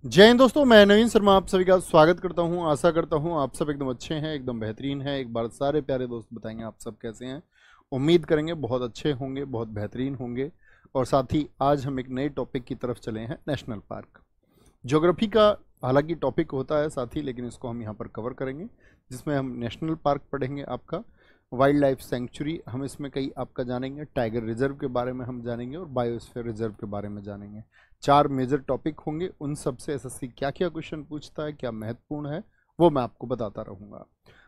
जय हिंद दोस्तों, मैं नवीन शर्मा आप सभी का स्वागत करता हूं। आशा करता हूं आप सब एकदम अच्छे हैं, एकदम बेहतरीन हैं। एक बार सारे प्यारे दोस्त बताएंगे आप सब कैसे हैं। उम्मीद करेंगे बहुत अच्छे होंगे, बहुत बेहतरीन होंगे। और साथ ही आज हम एक नए टॉपिक की तरफ चले हैं, नेशनल पार्क। ज्योग्राफी का हालांकि टॉपिक होता है साथ ही, लेकिन इसको हम यहाँ पर कवर करेंगे, जिसमें हम नेशनल पार्क पढ़ेंगे, आपका वाइल्ड लाइफ सेंचुरी हम इसमें कई आपका जानेंगे, टाइगर रिजर्व के बारे में हम जानेंगे और बायोस्फीयर रिजर्व के बारे में जानेंगे। चार मेजर टॉपिक होंगे, उन सब से एसएससी क्या क्या क्वेश्चन पूछता है, क्या महत्वपूर्ण है, वो मैं आपको बताता रहूँगा।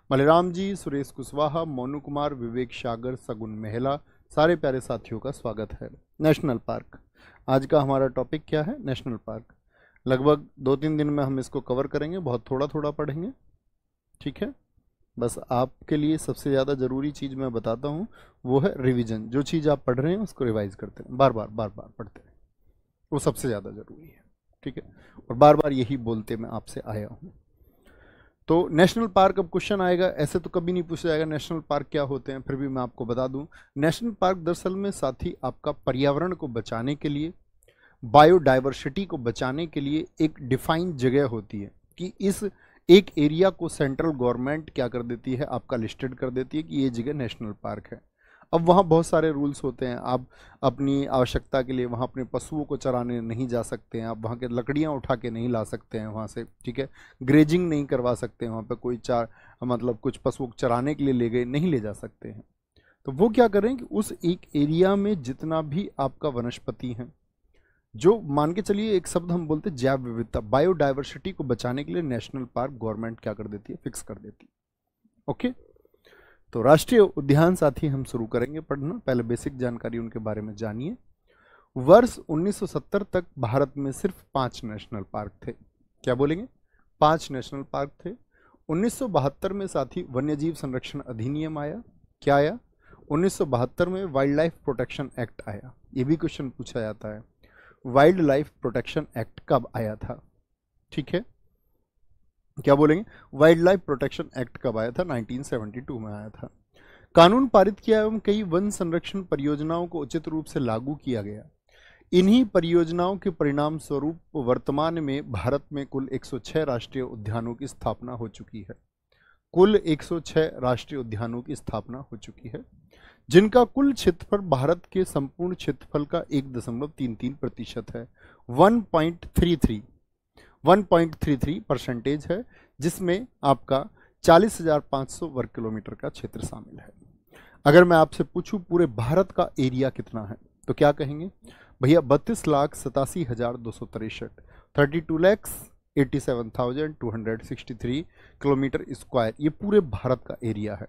मलराम जी, सुरेश कुशवाहा, मोनू कुमार, विवेक सागर, सगुन मेहला, सारे प्यारे साथियों का स्वागत है। नेशनल पार्क आज का हमारा टॉपिक क्या है? National park. लगभग 2-3 दिन में हम इसको कवर करेंगे, बहुत थोड़ा थोड़ा पढ़ेंगे, ठीक है। बस आपके लिए सबसे ज़्यादा ज़रूरी चीज़ मैं बताता हूँ, वो है रिवीजन। जो चीज़ आप पढ़ रहे हैं उसको रिवाइज करते रहें, बार बार पढ़ते रहें, वो सबसे ज़्यादा ज़रूरी है, ठीक है। और बार बार यही बोलते मैं आपसे आया हूँ। तो नेशनल पार्क, अब क्वेश्चन आएगा, ऐसे तो कभी नहीं पूछा जाएगा नेशनल पार्क क्या होते हैं, फिर भी मैं आपको बता दूं। नेशनल पार्क दरअसल में साथी आपका पर्यावरण को बचाने के लिए, बायोडाइवर्सिटी को बचाने के लिए एक डिफाइंड जगह होती है कि इस एक एरिया को सेंट्रल गवर्नमेंट क्या कर देती है, आपका लिस्टेड कर देती है कि ये जगह नेशनल पार्क है। अब वहाँ बहुत सारे रूल्स होते हैं, आप अपनी आवश्यकता के लिए वहाँ अपने पशुओं को चराने नहीं जा सकते हैं, आप वहाँ के लकड़ियाँ उठा के नहीं ला सकते हैं वहाँ से, ठीक है। ग्रेजिंग नहीं करवा सकते हैं वहाँ पे, कोई मतलब कुछ पशुओं को चराने के लिए ले गए, नहीं ले जा सकते हैं। तो वो क्या करें कि उस एक एरिया में जितना भी आपका वनस्पति है, जो मान के चलिए एक शब्द हम बोलते हैं जैव विविधता, बायोडाइवर्सिटी को बचाने के लिए नेशनल पार्क गवर्नमेंट क्या कर देती है, फिक्स कर देती है। ओके, तो राष्ट्रीय उद्यान साथी हम शुरू करेंगे पढ़ना। पहले बेसिक जानकारी उनके बारे में जानिए। वर्ष 1970 तक भारत में सिर्फ 5 नेशनल पार्क थे। क्या बोलेंगे? 5 नेशनल पार्क थे। 1972 में साथी वन्यजीव संरक्षण अधिनियम आया। क्या आया? 1972 में वाइल्ड लाइफ प्रोटेक्शन एक्ट आया। ये भी क्वेश्चन पूछा जाता है, वाइल्ड लाइफ प्रोटेक्शन एक्ट कब आया था, ठीक है। क्या बोलेंगे? वाइल्ड लाइफ प्रोटेक्शन एक्ट कब आया था? 1972 में आया था। कानून पारित किया एवं कई वन संरक्षण परियोजनाओं को उचित रूप से लागू किया गया। इन्हीं परियोजनाओं के परिणाम स्वरूप वर्तमान में भारत में कुल 106 राष्ट्रीय उद्यानों की स्थापना हो चुकी है। कुल 106 राष्ट्रीय उद्यानों की स्थापना हो चुकी है, जिनका कुल क्षेत्रफल भारत के संपूर्ण क्षेत्रफल का 1.33% है। 1.33% है, जिसमें आपका 40,500 वर्ग किलोमीटर का क्षेत्र शामिल है। अगर मैं आपसे पूछूं पूरे भारत का एरिया कितना है, तो क्या कहेंगे भैया? 32,87,263, 32,87,263 किलोमीटर स्क्वायर, ये पूरे भारत का एरिया है।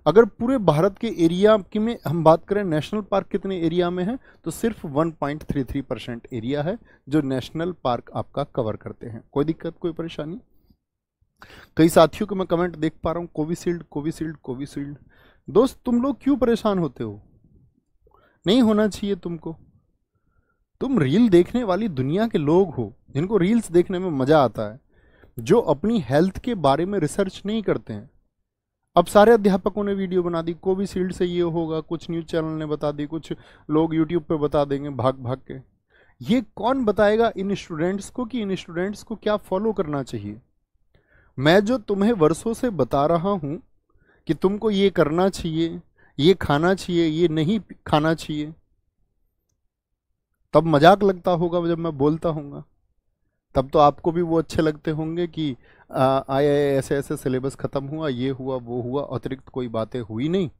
अगर पूरे भारत के एरिया की में हम बात करें, नेशनल पार्क कितने एरिया में है, तो सिर्फ 1.33% एरिया है जो नेशनल पार्क आपका कवर करते हैं। कोई दिक्कत, कोई परेशानी? कई साथियों को मैं कमेंट देख पा रहा हूँ, कोविशील्ड कोविशील्ड कोविशील्ड। दोस्त तुम लोग क्यों परेशान होते हो? नहीं होना चाहिए तुमको। तुम रील देखने वाली दुनिया के लोग हो, जिनको रील्स देखने में मजा आता है, जो अपनी हेल्थ के बारे में रिसर्च नहीं करते हैं। अब सारे अध्यापकों ने वीडियो बना दी, कोविशील्ड से ये होगा, कुछ न्यूज चैनल ने बता दी, कुछ लोग यूट्यूब पे बता देंगे भाग भाग के। ये कौन बताएगा इन स्टूडेंट्स को कि इन स्टूडेंट्स को क्या फॉलो करना चाहिए? मैं जो तुम्हें वर्षों से बता रहा हूं कि तुमको ये करना चाहिए, ये खाना चाहिए, ये नहीं खाना चाहिए, तब मजाक लगता होगा जब मैं बोलता हूँगा। तब तो आपको भी वो अच्छे लगते होंगे कि आए ऐसे ऐसे सिलेबस खत्म हुआ, ये हुआ वो हुआ, अतिरिक्त कोई बातें हुई नहीं,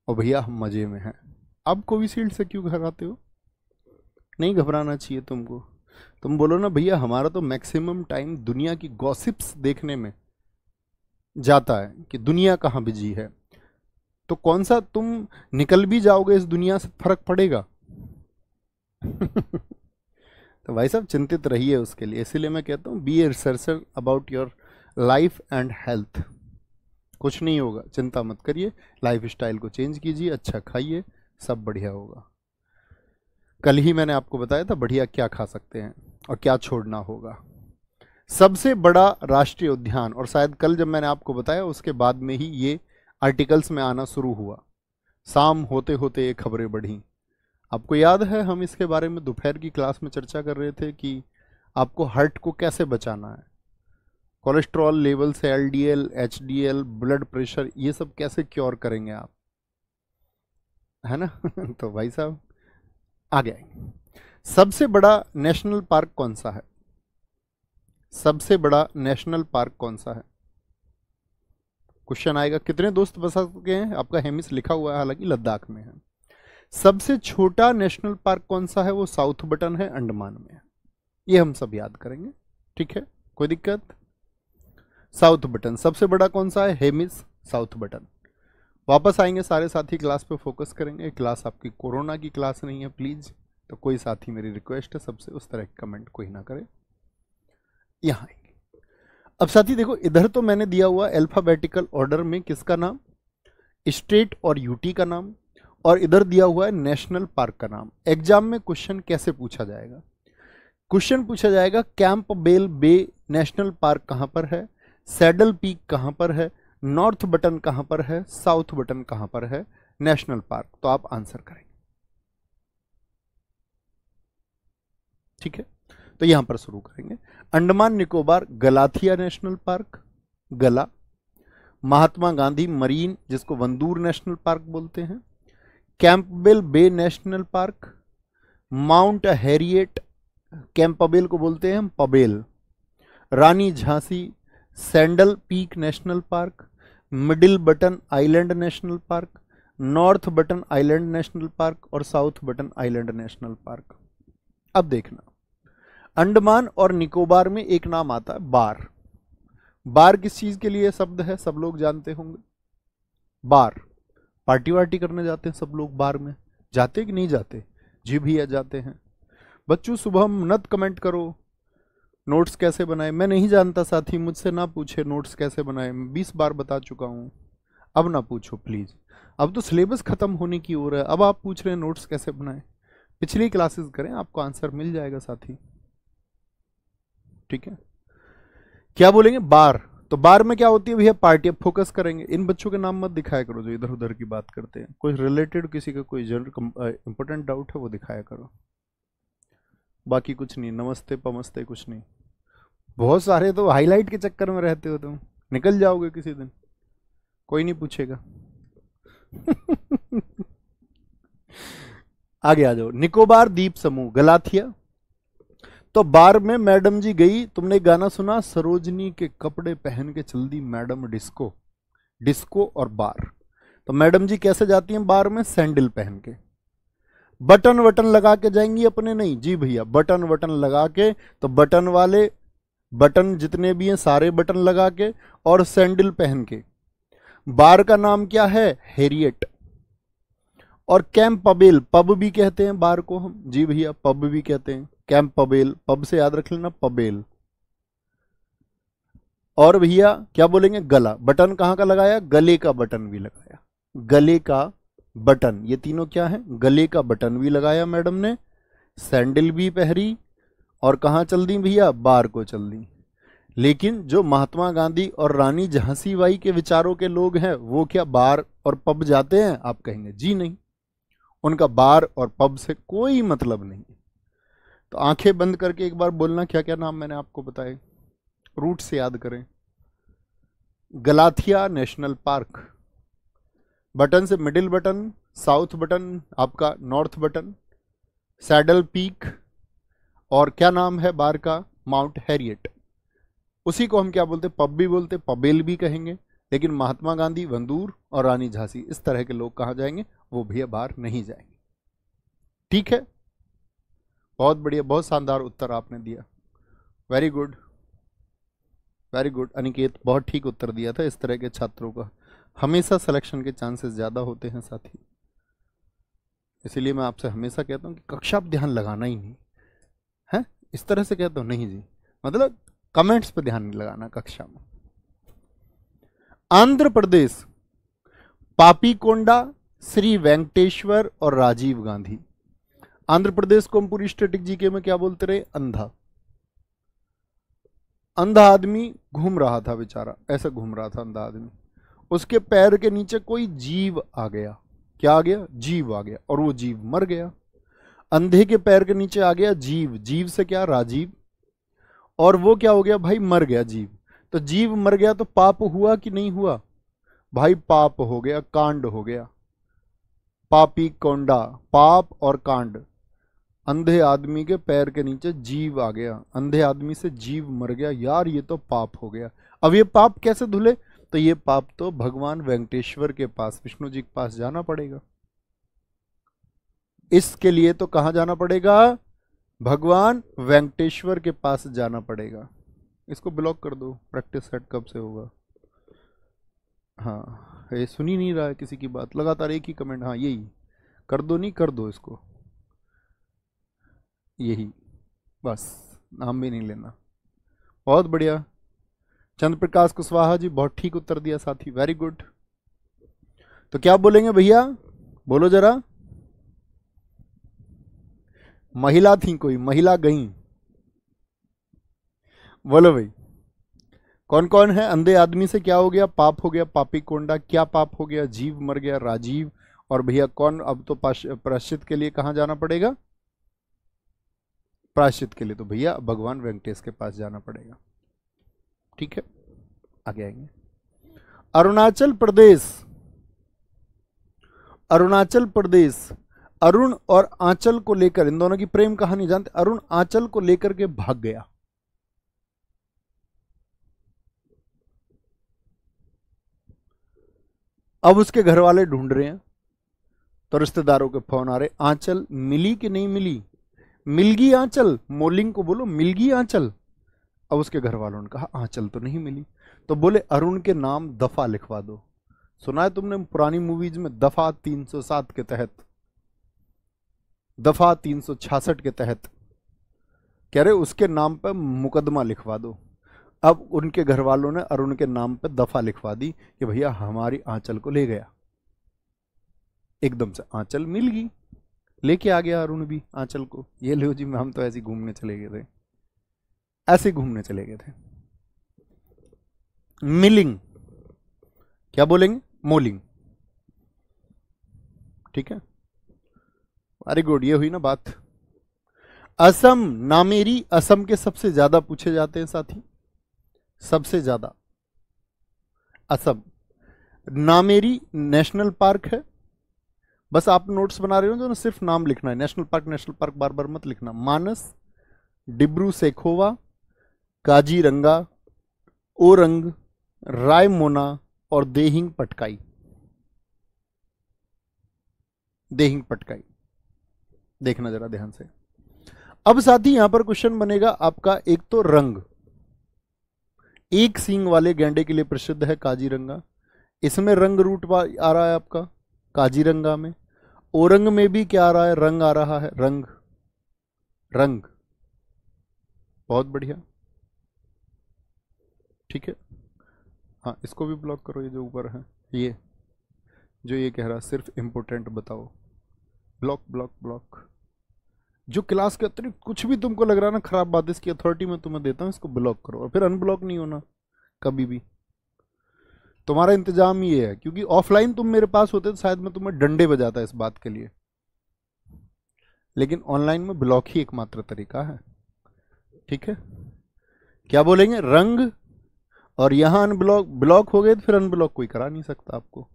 और भैया हम मजे में हैं। अब कोविशील्ड से क्यों घबराते हो? नहीं घबराना चाहिए तुमको। तुम बोलो ना भैया हमारा तो मैक्सिमम टाइम दुनिया की गॉसिप्स देखने में जाता है कि दुनिया कहाँ बिजी है, तो कौन सा तुम निकल भी जाओगे इस दुनिया से फर्क पड़ेगा? तो भाई साहब चिंतित रहिए उसके लिए, इसीलिए मैं कहता हूँ be a researcher about your life and health. कुछ नहीं होगा, चिंता मत करिए, लाइफ स्टाइल को चेंज कीजिए, अच्छा खाइए, सब बढ़िया होगा। कल ही मैंने आपको बताया था बढ़िया क्या खा सकते हैं और क्या छोड़ना होगा। सबसे बड़ा राष्ट्रीय उद्यान, और शायद कल जब मैंने आपको बताया उसके बाद में ही ये आर्टिकल्स में आना शुरू हुआ, शाम होते होते ये खबरें बढ़ी। आपको याद है हम इसके बारे में दोपहर की क्लास में चर्चा कर रहे थे कि आपको हार्ट को कैसे बचाना है, कोलेस्ट्रॉल लेवल से एलडीएल, एचडीएल, ब्लड प्रेशर, ये सब कैसे क्योर करेंगे आप, है ना। तो भाई साहब आगे आएंगे। सबसे बड़ा नेशनल पार्क कौन सा है, सबसे बड़ा नेशनल पार्क कौन सा है, क्वेश्चन आएगा। कितने दोस्त बता चुके हैं, आपका हेमिस लिखा हुआ है, हालांकि लद्दाख में है। सबसे छोटा नेशनल पार्क कौन सा है, वो साउथ बटन है, अंडमान में है। ये हम सब याद करेंगे, ठीक है, कोई दिक्कत। South button. सबसे बड़ा कौन सा है, हेमिस, साउथ बटन। वापस आएंगे सारे साथी, क्लास पे फोकस करेंगे। क्लास आपकी कोरोना की क्लास नहीं है प्लीज, तो कोई साथी, मेरी रिक्वेस्ट है सबसे, उस तरह के कमेंट कोई ना करे। यहां आएंगे। अब साथी देखो, इधर तो मैंने दिया हुआ अल्फाबेटिकल ऑर्डर में किसका नाम, स्टेट और यूटी का नाम, और इधर दिया हुआ है नेशनल पार्क का नाम। एग्जाम में क्वेश्चन कैसे पूछा जाएगा, क्वेश्चन पूछा जाएगा कैंपबेल बे नेशनल पार्क कहां पर है, सैडल पीक कहां पर है, नॉर्थ बटन कहां पर है, साउथ बटन कहां पर है नेशनल पार्क। तो आप आंसर करेंगे, ठीक है। तो यहां पर शुरू करेंगे। Andaman Nicobar Galathea national park, गला। महात्मा गांधी मरीन, जिसको वंदूर नेशनल पार्क बोलते हैं। Campbell Bay national park. Mount Harriet, Campbell को बोलते हैं हम पबेल। Rani Jhansi saddle peak national park. Middle button island national park. North button island national park और south button island national park. अब देखना, अंडमान और निकोबार में एक नाम आता है बार। बार किस चीज के लिए शब्द है, सब लोग जानते होंगे। बार, पार्टी वार्टी करने जाते हैं सब लोग, बार में जाते कि नहीं जाते, जी भैया जाते हैं। बच्चों सुबह नत कमेंट करो नोट्स कैसे बनाए, मैं नहीं जानता साथी, मुझसे ना पूछे नोट्स कैसे बनाए, 20 बार बता चुका हूं, अब ना पूछो प्लीज। अब तो सिलेबस खत्म होने की ओर है, अब आप पूछ रहे हैं नोट्स कैसे बनाए। पिछली क्लासेस करें, आपको आंसर मिल जाएगा साथी, ठीक है। क्या बोलेंगे, बार। तो बार में क्या होती है भैया, पार्टी। अब फोकस करेंगे, इन बच्चों के नाम मत दिखाया करो जो इधर उधर की बात करते हैं, कोई रिलेटेड किसी का कोई जनरल इंपॉर्टेंट डाउट है वो दिखाया करो, बाकी कुछ नहीं। नमस्ते पमस्ते कुछ नहीं, बहुत सारे तो हाईलाइट के चक्कर में रहते हो तुम, निकल जाओगे किसी दिन, कोई नहीं पूछेगा। आगे आ जाओ। निकोबार द्वीप समूह गलाथिया। तो बार में मैडम जी गई, तुमने गाना सुना, सरोजनी के कपड़े पहन के चल दी मैडम डिस्को। डिस्को और बार, तो मैडम जी कैसे जाती हैं बार में, सैंडल पहन के। बटन वटन लगा के जाएंगी अपने, नहीं जी भैया, बटन वटन लगा के, तो बटन वाले बटन जितने भी हैं सारे बटन लगा के और सैंडल पहन के। बार का नाम क्या है, हैरिएट। और कैंपबेल, पब भी कहते हैं बार को हम, जी भैया पब भी कहते हैं, कैंपबेल, पब से याद रख लेना पबेल। और भैया क्या बोलेंगे, गला। बटन कहां का लगाया, गले का बटन भी लगाया, गले का बटन, ये तीनों क्या है, गले का बटन भी लगाया मैडम ने, सैंडल भी पहरी, और कहां चल दी भैया, बार को चल दी। लेकिन जो महात्मा गांधी और रानी झांसी बाई के विचारों के लोग हैं, वो क्या बार और पब जाते हैं, आप कहेंगे जी नहीं, उनका बार और पब से कोई मतलब नहीं। तो आंखें बंद करके एक बार बोलना क्या क्या नाम मैंने आपको बताए, रूट से याद करें। गलाथिया नेशनल पार्क, बटन से मिडिल बटन, साउथ बटन आपका नॉर्थ बटन, सैडल पीक, और क्या नाम है बार का, माउंट हैरिएट। उसी को हम क्या बोलते, पब भी बोलते, पबेल भी कहेंगे। लेकिन महात्मा गांधी, वंदूर और रानी झांसी, इस तरह के लोग कहाँ जाएंगे, वो भैया बाहर नहीं जाएंगे, ठीक है। बहुत बढ़िया, बहुत शानदार उत्तर आपने दिया, very good very good Aniket, बहुत ठीक उत्तर दिया था। इस तरह के छात्रों का हमेशा सिलेक्शन के चांसेस ज्यादा होते हैं साथी, इसीलिए मैं आपसे हमेशा कहता हूं कि कक्षा पर ध्यान लगाना ही नहीं है, इस तरह से कहता हूं नहीं जी, मतलब कमेंट्स पे ध्यान नहीं लगाना कक्षा में। आंध्र प्रदेश, पापीकोंडा, श्री वेंकटेश्वर और राजीव गांधी। आंध्र प्रदेश को हम पूरी स्टैटिक जीके में क्या बोलते रहे, अंधा। अंधा आदमी घूम रहा था बेचारा, ऐसे घूम रहा था अंधा आदमी, उसके पैर के नीचे कोई जीव आ गया, क्या आ गया, जीव आ गया, और वो जीव मर गया। अंधे के पैर के नीचे आ गया जीव, जीव से क्या, राजीव, और वो क्या हो गया भाई, मर गया जीव। तो जीव मर गया तो पाप हुआ कि नहीं हुआ भाई, पाप हो गया, कांड हो गया, पापी कोंडा, पाप और कांड। अंधे आदमी के पैर के नीचे जीव आ गया, अंधे आदमी से जीव मर गया, यार ये तो पाप हो गया। अब ये पाप कैसे धुले, तो ये पाप तो भगवान वेंकटेश्वर के पास, विष्णु जी के पास जाना पड़ेगा। इसके लिए तो कहां जाना पड़ेगा, भगवान वेंकटेश्वर के पास जाना पड़ेगा। इसको ब्लॉक कर दो, प्रैक्टिस सेट कब से होगा। हाँ ये सुनी नहीं रहा है किसी की बात, लगातार एक ही कमेंट, हाँ यही कर दो, नहीं कर दो इसको, यही बस, नाम भी नहीं लेना। बहुत बढ़िया, चंद्र प्रकाश कुशवाहा जी बहुत ठीक उत्तर दिया साथी, वेरी गुड। तो क्या बोलेंगे भैया, बोलो जरा। महिला थी कोई, महिला गई, बोलो भाई कौन कौन है। अंधे आदमी से क्या हो गया, पाप हो गया, पापी कोंडा। क्या पाप हो गया, जीव मर गया, राजीव। और भैया कौन, अब तो प्रायश्चित के लिए कहां जाना पड़ेगा, प्रायश्चित के लिए तो भैया भगवान वेंकटेश के पास जाना पड़ेगा। ठीक है, आगे आएंगे। अरुणाचल प्रदेश, अरुणाचल प्रदेश अरुण और आंचल को लेकर, इन दोनों की प्रेम कहानी जानते, अरुण आंचल को लेकर के भाग गया। अब उसके घर वाले ढूंढ रहे हैं, तो रिश्तेदारों के फोन आ रहे, आंचल मिली कि नहीं मिली, मिलगी आंचल, मोलिंग को बोलो मिलगी आंचल। अब उसके घर वालों ने कहा आंचल तो नहीं मिली, तो बोले अरुण के नाम दफा लिखवा दो। सुना है तुमने पुरानी मूवीज में, दफा 307 के तहत, दफा 366 के तहत कह रहे उसके नाम पर मुकदमा लिखवा दो। अब उनके घर वालों ने अरुण के नाम पर दफा लिखवा दी कि भैया हमारी आंचल को ले गया। एकदम से आंचल मिल गई, लेके आ गया अरुण भी आंचल को, ये लो जी हम तो ऐसे घूमने चले गए थे, ऐसे घूमने चले गए थे। मिलिंग, क्या बोलेंगे, मोलिंग। ठीक है, वेरी गुड, ये हुई ना बात। असम, नामेरी असम के सबसे ज्यादा पूछे जाते हैं साथी, सबसे ज्यादा असम। नामेरी नेशनल पार्क है, बस आप नोट्स बना रहे हो जो ना, सिर्फ नाम लिखना है, नेशनल पार्क नेशनल पार्क बार बार मत लिखना। मानस, डिब्रू सेखोवा, काजीरंगा, ओरंग, रायमोना और देहिंग पटकाई। देहिंग पटकाई, देखना जरा ध्यान से। अब साथी यहां पर क्वेश्चन बनेगा आपका, एक तो रंग, एक सींग वाले गैंडे के लिए प्रसिद्ध है काजीरंगा, इसमें रंग रूट आ रहा है आपका काजीरंगा में। ओरंग में भी क्या आ रहा है, रंग आ रहा है, रंग, रंग, बहुत बढ़िया। ठीक है, हाँ इसको भी ब्लॉक करो, ये जो ऊपर है, ये जो ये कह रहा सिर्फ इंपोर्टेंट बताओ, ब्लॉक ब्लॉक ब्लॉक। जो क्लास के अतिरिक्त कुछ भी तुमको लग रहा है ना खराब बात, इसकी अथॉरिटी मैं तुम्हें देता हूं, इसको ब्लॉक करो, और फिर अनब्लॉक नहीं होना कभी भी। तुम्हारा इंतजाम ये है, क्योंकि ऑफलाइन तुम मेरे पास होते तो शायद मैं तुम्हें डंडे बजाता इस बात के लिए, लेकिन ऑनलाइन में ब्लॉक ही एकमात्र तरीका है। ठीक है, क्या बोलेंगे, रंग, और यहां अनब्लॉक, ब्लॉक हो गए तो फिर अनब्लॉक कोई करा नहीं सकता आपको,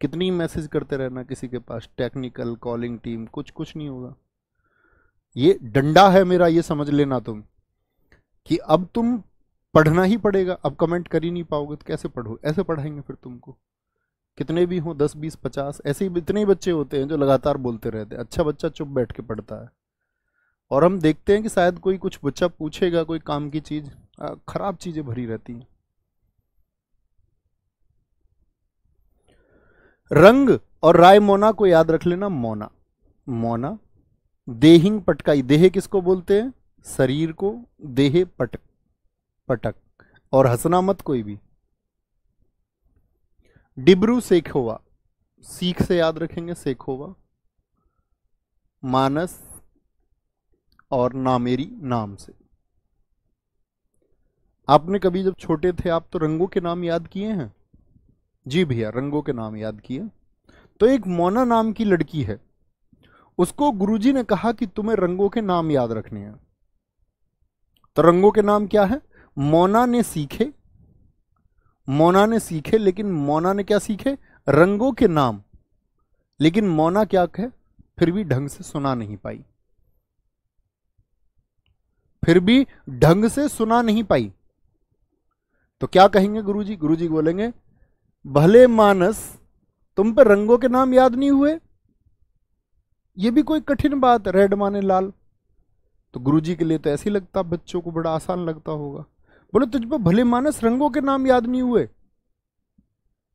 कितनी मैसेज करते रहना किसी के पास, टेक्निकल कॉलिंग टीम, कुछ कुछ नहीं होगा। ये डंडा है मेरा, ये समझ लेना तुम कि अब तुम पढ़ना ही पड़ेगा। अब कमेंट कर ही नहीं पाओगे तो कैसे पढ़ो, ऐसे पढ़ाएंगे फिर तुमको, कितने भी हो 10 20 50, ऐसे ही इतने ही बच्चे होते हैं जो लगातार बोलते रहते हैं। अच्छा बच्चा चुप बैठ के पढ़ता है, और हम देखते हैं कि शायद कोई कुछ बच्चा पूछेगा कोई काम की चीज, खराब चीजें भरी रहती हैं। रंग और रायमोना को याद रख लेना, मोना, मोना। देहिंग पटकाई, देह किसको बोलते हैं, शरीर को, देह पटक, पटक, और हंसना मत कोई भी। डिब्रू सेखोवा, सीख से याद रखेंगे, सेखोवा, मानस और नामेरी नाम से। आपने कभी जब छोटे थे आप तो रंगों के नाम याद किए हैं, जी भैया रंगों के नाम याद किए। तो एक मोना नाम की लड़की है, उसको गुरुजी ने कहा कि तुम्हें रंगों के नाम याद रखने हैं। तो रंगों के नाम क्या है? मोना ने सीखे, मोना ने सीखे, लेकिन मोना ने क्या सीखे? रंगों के नाम। लेकिन मोना क्या है? फिर भी ढंग से सुना नहीं पाई, फिर भी ढंग से सुना नहीं पाई। तो क्या कहेंगे गुरुजी? गुरुजी बोलेंगे, भले मानस, तुम पे रंगों के नाम याद नहीं हुए? ये भी कोई कठिन बात? रेड माने लाल। तो गुरुजी के लिए तो ऐसे ही लगता, बच्चों को बड़ा आसान लगता होगा। बोले तुझ पे भले मानस रंगों के नाम याद नहीं हुए?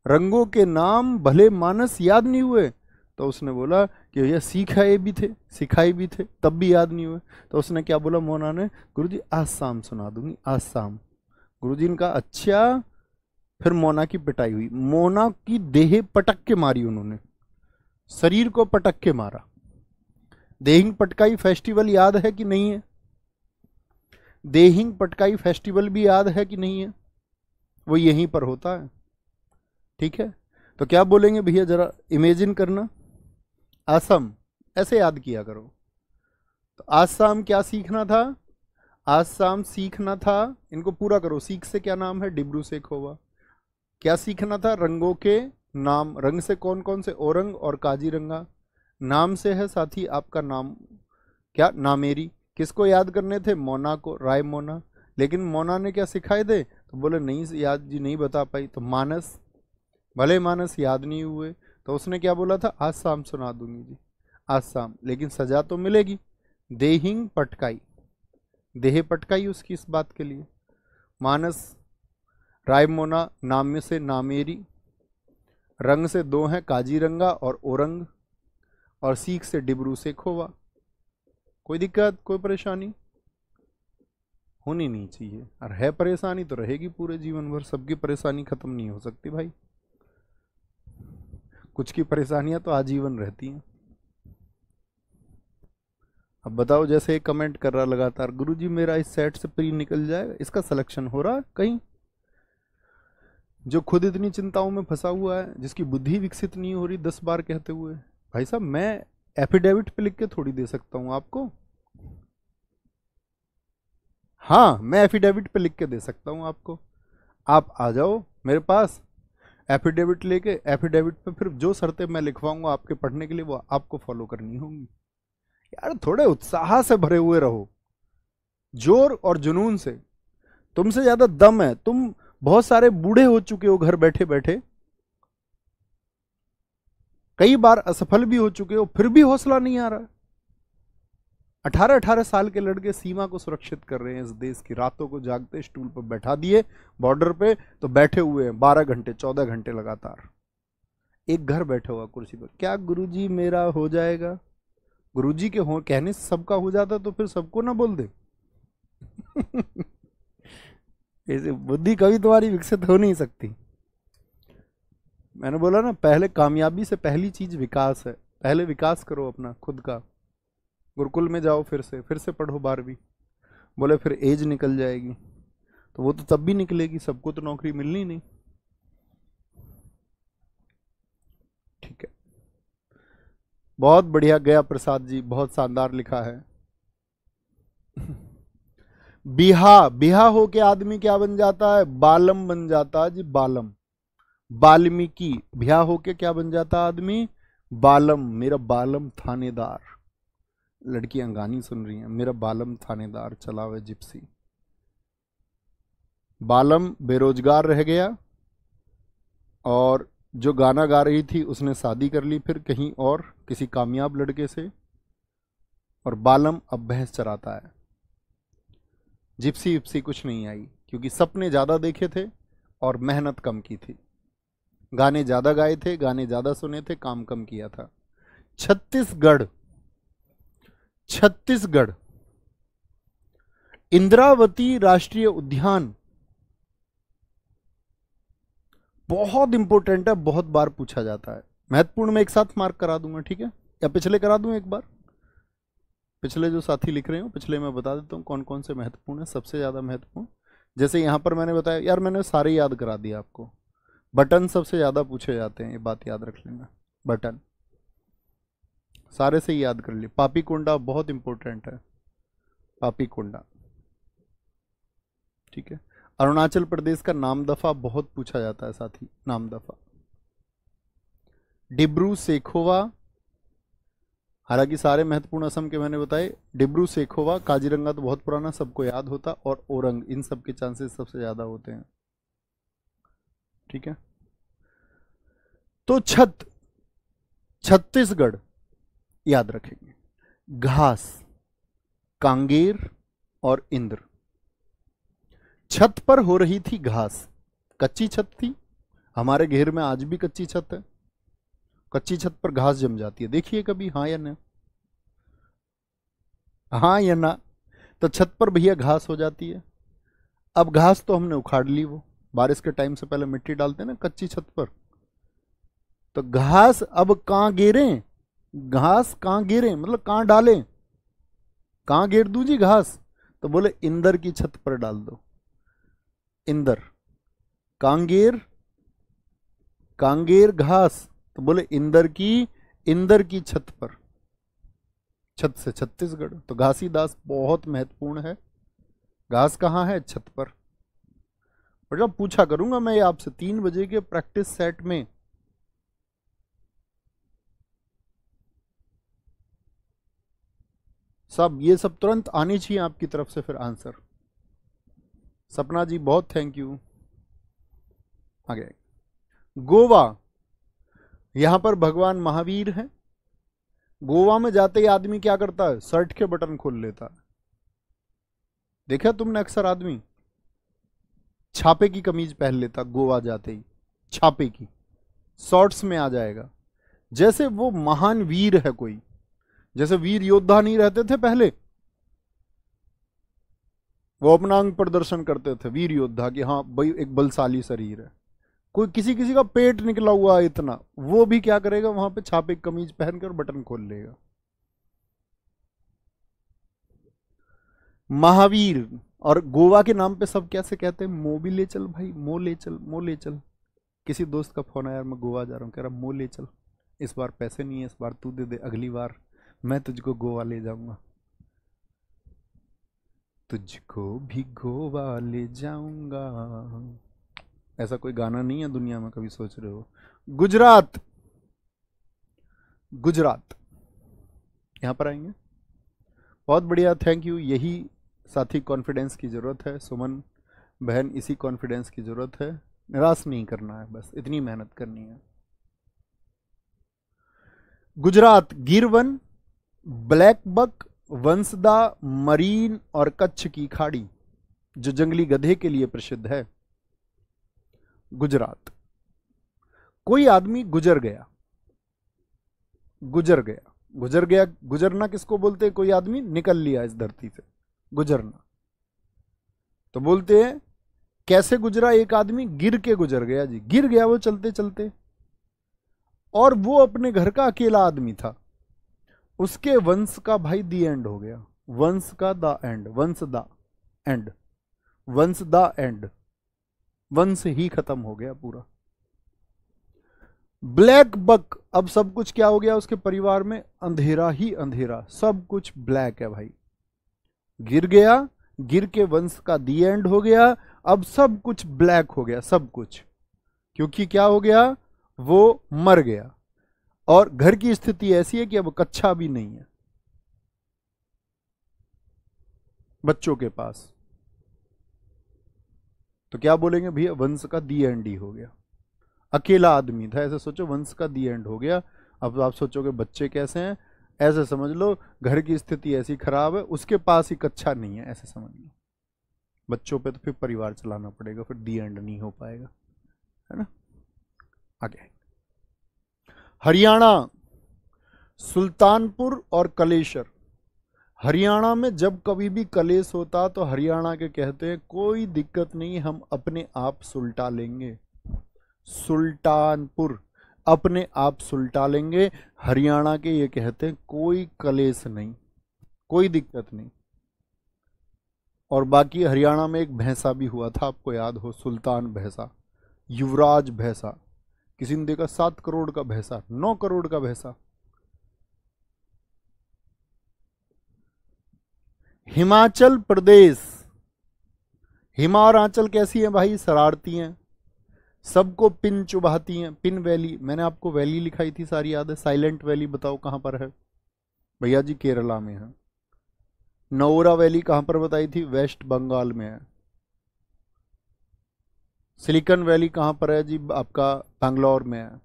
रंगों के नाम भले मानस याद नहीं हुए? तो उसने बोला कि ये सिखाए भी थे, सिखाए भी थे, तब भी याद नहीं हुए। तो उसने क्या बोला मोना ने? गुरुजी आज शाम सुना दूंगी, आज शाम। गुरुजी ने कहा अच्छा। फिर मोना की पिटाई हुई, मोना की देह पटक के मारी उन्होंने, शरीर को पटक के मारा। देहिंग पटकाई फेस्टिवल याद है कि नहीं है? देहिंग पटकाई फेस्टिवल भी याद है कि नहीं है? वो यहीं पर होता है, ठीक है। तो क्या बोलेंगे भैया, जरा इमेजिन करना। असम, ऐसे याद किया करो। तो आसाम क्या सीखना था? आसाम सीखना था, इनको पूरा करो। सीख से क्या नाम है? डिब्रू सेखोवा। क्या सीखना था? रंगों के नाम। रंग से कौन कौन से? ओरंग और काजीरंगा। नाम से है साथी आपका नाम क्या? नामेरी। किसको याद करने थे? मोना को, राय मोना। लेकिन मोना ने क्या सिखाए थे? तो बोले नहीं याद जी, नहीं बता पाई। तो मानस, भले मानस याद नहीं हुए। तो उसने क्या बोला था? आज शाम सुना दूंगी जी, आज शाम। लेकिन सजा तो मिलेगी। देहिंग पटकाई, देह पटकाई उसकी इस बात के लिए। मानस, राय मोना, नाम्य से नामेरी, रंग से दो हैं काजीरंगा और ओरंग, और सीख से डिब्रू से खोवा। कोई दिक्कत, कोई परेशानी होनी नहीं चाहिए। और है परेशानी तो रहेगी पूरे जीवन भर, सबकी परेशानी खत्म नहीं हो सकती भाई। कुछ की परेशानियां तो आजीवन रहती हैं। अब बताओ, जैसे एक कमेंट कर रहा लगातार, गुरुजी मेरा इस सेट से प्री निकल जाएगा, इसका सिलेक्शन हो रहा है कहीं? जो खुद इतनी चिंताओं में फंसा हुआ है, जिसकी बुद्धि विकसित नहीं हो रही 10 बार कहते हुए, भाई साहब मैं एफिडेविट पे लिख के थोड़ी दे सकता हूं आपको। हाँ, मैं एफिडेविट पे लिख के दे सकता हूं आपको। आप आ जाओ मेरे पास एफिडेविट लेके। एफिडेविट पे फिर जो शर्तें मैं लिखवाऊंगा आपके पढ़ने के लिए, वो आपको फॉलो करनी होंगी। यार थोड़े उत्साह से भरे हुए रहो, जोर और जुनून से। तुमसे ज्यादा दम है, तुम बहुत सारे बूढ़े हो चुके हो घर बैठे बैठे, कई बार असफल भी हो चुके हो, फिर भी हौसला नहीं आ रहा। 18-18 साल के लड़के सीमा को सुरक्षित कर रहे हैं इस देश की। रातों को जागते स्टूल पर बैठा दिए बॉर्डर पे, तो बैठे हुए हैं 12 घंटे 14 घंटे लगातार, एक घर बैठा हुआ कुर्सी पर। क्या गुरुजी मेरा हो जाएगा? गुरुजी के हो कहने से सबका हो जाता तो फिर सबको ना बोल दे। ऐसे बुद्धि कभी तुम्हारी विकसित हो नहीं सकती। मैंने बोला ना, पहले कामयाबी से पहली चीज विकास है। पहले विकास करो अपना खुद का। गुरुकुल में जाओ, फिर से पढ़ो 12वीं। बोले फिर एज निकल जाएगी, तो वो तो तब भी निकलेगी, सबको तो नौकरी मिलनी नहीं। ठीक है, बहुत बढ़िया गया प्रसाद जी, बहुत शानदार लिखा है। बिहा, बिहा हो के आदमी क्या बन जाता है? बालम बन जाता है जी, बालम। वाल्मीकि, बिहा होके क्या बन जाता आदमी? बालम। मेरा बालम थानेदार। लड़कियां गानी सुन रही हैं, मेरा बालम थानेदार चलावे जिप्सी। बालम बेरोजगार रह गया, और जो गाना गा रही थी उसने शादी कर ली फिर कहीं और किसी कामयाब लड़के से, और बालम अब भैंस चराता है। जिप्सी विप्सी कुछ नहीं आई, क्योंकि सपने ज्यादा देखे थे और मेहनत कम की थी। गाने ज्यादा गाए थे, गाने ज्यादा सुने थे, काम कम किया था। छत्तीसगढ़, छत्तीसगढ़ इंद्रावती राष्ट्रीय उद्यान बहुत इंपॉर्टेंट है, बहुत बार पूछा जाता है। महत्वपूर्ण में एक साथ मार्क करा दूंगा, ठीक है? या पिछले करा दूं एक बार? पिछले जो साथी लिख रहे हो, पिछले मैं बता देता हूँ कौन कौन से महत्वपूर्ण है, सबसे ज्यादा महत्वपूर्ण। जैसे यहां पर मैंने बताया, यार मैंने सारे याद करा दिया आपको। बटन सबसे ज्यादा पूछे जाते हैं, ये बात याद रख लेना। बटन सारे से ही याद कर लिए। पापी कोंडा बहुत इंपॉर्टेंट है, पापी कोंडा। ठीक है। अरुणाचल प्रदेश का नामदफा बहुत पूछा जाता है साथी, नामदफा। डिब्रू सेखोवा, हालांकि सारे महत्वपूर्ण असम के मैंने बताए। डिब्रू सेखोवा, काजीरंगा तो बहुत पुराना, सबको याद होता, और ओरंग, इन सब के चांसेस सबसे ज्यादा होते हैं। ठीक है। तो छत्तीसगढ़ याद रखेंगे। घास, कांगेर और इंद्र। छत पर हो रही थी घास, कच्ची छत थी, हमारे घेर में आज भी कच्ची छत है। कच्ची छत पर घास जम जाती है, देखिए कभी, हाँ या ना? हाँ या ना? तो छत पर भैया घास हो जाती है। अब घास तो हमने उखाड़ ली, वो बारिश के टाइम से पहले मिट्टी डालते हैं ना कच्ची छत पर, तो घास अब कहां गिरे, घास कहां गिरे मतलब कहां डालें, कहां गिर दूं जी घास? तो बोले इंदर की छत पर डाल दो। इंदर, कांगेर, कांगेर घास, तो बोले इंदर की छत पर। छत से छत्तीसगढ़, तो घासीदास बहुत महत्वपूर्ण है। घास कहाँ है? छत पर। और जब पूछा करूंगा मैं आपसे 3 बजे के प्रैक्टिस सेट में, सब ये सब तुरंत आनी चाहिए आपकी तरफ से फिर आंसर। सपना जी बहुत थैंक यू। आगे, गोवा, यहां पर भगवान महावीर हैं। गोवा में जाते ही आदमी क्या करता है? शर्ट के बटन खोल लेता है। देखा तुमने अक्सर आदमी छापे की कमीज पहन लेता, गोवा जाते ही छापे की, शॉर्ट्स में आ जाएगा, जैसे वो महान वीर है कोई। जैसे वीर योद्धा नहीं रहते थे पहले, वो अपना अंग प्रदर्शन करते थे वीर योद्धा कि हाँ भाई एक बलशाली शरीर है। कोई किसी किसी का पेट निकला हुआ है इतना, वो भी क्या करेगा? वहां पे छापे की कमीज पहनकर बटन खोल लेगा। महावीर। और गोवा के नाम पे सब कैसे कहते हैं? मो भी ले चल भाई, मो ले चल, मो ले चल। किसी दोस्त का फोन आया, यार मैं गोवा जा रहा हूँ, कह रहा मो ले चल, इस बार पैसे नहीं है, इस बार तू दे दे, अगली बार मैं तुझको गोवा ले जाऊंगा, तुझको भी गोवा ले जाऊंगा। ऐसा कोई गाना नहीं है दुनिया में, कभी सोच रहे हो? गुजरात, गुजरात यहां पर आएंगे। बहुत बढ़िया, थैंक यू। यही साथी कॉन्फिडेंस की जरूरत है, सुमन बहन, इसी कॉन्फिडेंस की जरूरत है। निराश नहीं करना है, बस इतनी मेहनत करनी है। गुजरात, गिरवन, ब्लैक बक, वंसदा, मरीन और कच्छ की खाड़ी, जो जंगली गधे के लिए प्रसिद्ध है। गुजरात। कोई आदमी गुजर गया, गुजर गया, गुजर गया, गुजरना किसको बोलते हैं? कोई आदमी निकल लिया इस धरती से, गुजरना। तो बोलते हैं कैसे गुजरा? एक आदमी गिर के गुजर गया जी, गिर गया वो चलते चलते, और वो अपने घर का अकेला आदमी था। उसके वंश का भाई दी एंड हो गया, वंश का द एंड, वंश द एंड, वंश द एंड, वंश ही खत्म हो गया पूरा। ब्लैक बक, अब सब कुछ क्या हो गया उसके परिवार में? अंधेरा ही अंधेरा, सब कुछ ब्लैक है भाई। गिर गया, गिर के वंश का दी एंड हो गया, अब सब कुछ ब्लैक हो गया, सब कुछ। क्योंकि क्या हो गया? वो मर गया। और घर की स्थिति ऐसी है कि अब कच्चा भी नहीं है बच्चों के पास। तो क्या बोलेंगे भैया? वंश का दी एंड ही हो गया। अकेला आदमी था, ऐसे सोचो, वंश का दी एंड हो गया। अब आप सोचोगे बच्चे कैसे हैं? ऐसे समझ लो घर की स्थिति ऐसी खराब है, उसके पास ही कच्चा नहीं है, ऐसे समझ लो। बच्चों पे तो फिर परिवार चलाना पड़ेगा, फिर दी एंड नहीं हो पाएगा, है ना? आगे, हरियाणा, सुल्तानपुर और कलेश्वर। हरियाणा में जब कभी भी कलेश होता तो हरियाणा के कहते हैं कोई दिक्कत नहीं, हम अपने आप सुलटा लेंगे। सुल्तानपुर, अपने आप सुलटा लेंगे। हरियाणा के ये कहते हैं कोई कलेश नहीं, कोई दिक्कत नहीं। और बाकी हरियाणा में एक भैंसा भी हुआ था, आपको याद हो, सुल्तान भैंसा, युवराज भैंसा। किसी ने देखा 7 करोड़ का भैंसा, 9 करोड़ का भैंसा। हिमाचल प्रदेश, हिमा और आंचल कैसी है भाई? शरारती हैं, सबको पिन चुभाती हैं। पिन वैली, मैंने आपको वैली लिखाई थी सारी याद है। साइलेंट वैली बताओ कहां पर है? भैया जी केरला में है। नौरा वैली कहां पर बताई थी? वेस्ट बंगाल में है। सिलिकॉन वैली कहां पर है जी? आपका बैंगलोर में है।